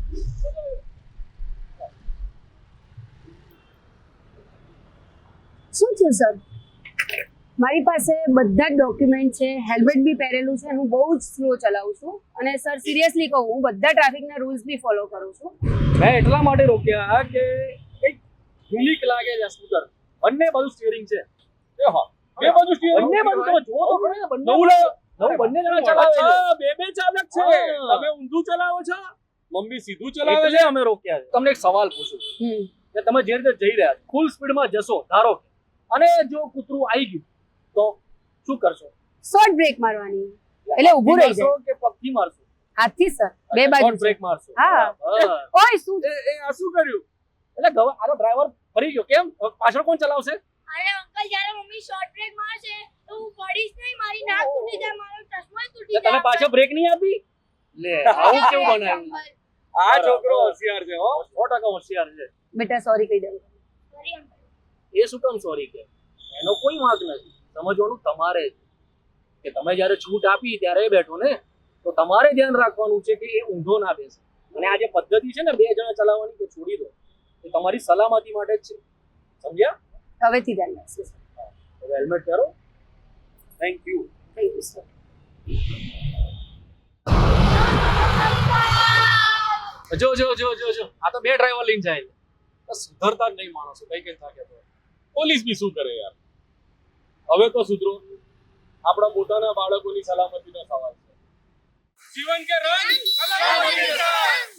શું થયું સર? મારી પાસે બધા જ ડોક્યુમેન્ટ છે, હેલ્મેટ બી પહેરેલું છે, હું બહુ જ સ્લો ચલાવું છું અને સર સિરિયસલી કહું હું બધા ટ્રાફિકના રૂલ્સ બી ફોલો કરું છું. મેં એટલા માટે રોક્યા કે એક યુનિક લાગે છે સ્કૂટર. બંને બાજુ સ્ટીયરિંગ છે. એ હા, બે બાજુ સ્ટીયરિંગ, બંને બાજુ તમે જુઓ તો ખરા, બંને જણા ચલાવે છે. બે ચાલક છે. તમે ઊંધું ચલાવો છો, મમ્મી સીધું ચલાવે છે. અમે રોક્યા છે. તમને એક સવાલ પૂછું કે તમે જે રીતે જઈ રહ્યા છો ફૂલ સ્પીડમાં જશો ધારો કે, અને જો કૂતરું આવી ગયું તો શું કરશો? શોર્ટ બ્રેક મારવાની, એટલે ઊભું રહી જાય. કે પગથી મારશો? હાથથી સર, બે બાજુ શોર્ટ બ્રેક મારશો. હા. ઓય શું એ આ શું કર્યું? એટલે આનો ડ્રાઈવર ફરી ગયો. કેમ? પાછળ કોણ ચલાવશે? અરે અંકલ, જ્યારે મમ્મી શોર્ટ બ્રેક મારશે તો હું પડીશ નહીં, મારી નાક તૂટી જાય, મારો ચશ્મા તૂટી જાય. તમે પાછો બ્રેક નહીં આપી? લે, આવું કેવું બનાવ્યું? આ છોકરો હોશિયાર છે હો, 100% હોશિયાર છે. બેટા સોરી કહી દઉં. Sorry uncle. એ શું કામ સોરી કે? એનો કોઈ વાંક નથી. સમજવાનું તમારે છે કે તમે જ્યારે છૂટ આપી ત્યારે બેઠો ને, તો તમારે ધ્યાન રાખવાનું છે કે એ ઊંધો ના બેસે. અને આ જે પદ્ધતિ છે ને 2 જણા ચલાવવાની, કે છોડી દો, એ તમારી સલામતી માટે જ છે. સમજ્યા? હવેથી ધ્યાન રાખશું સર. હવે હેલ્મેટ પહેરો. Thank you. Thank you sir. જો આ તો 2 ડ્રાઈવર લઈને જાય છે. બસ સુધરતા જ નહીં માણસો, કઈ થાકે તો. પોલીસ બી શું કરે યાર? હવે તો સુધરો. આપણા પોતાના બાળકોની સલામતીનો સવાલ છે. જીવન કે રંગ, કલમ કે રંગ.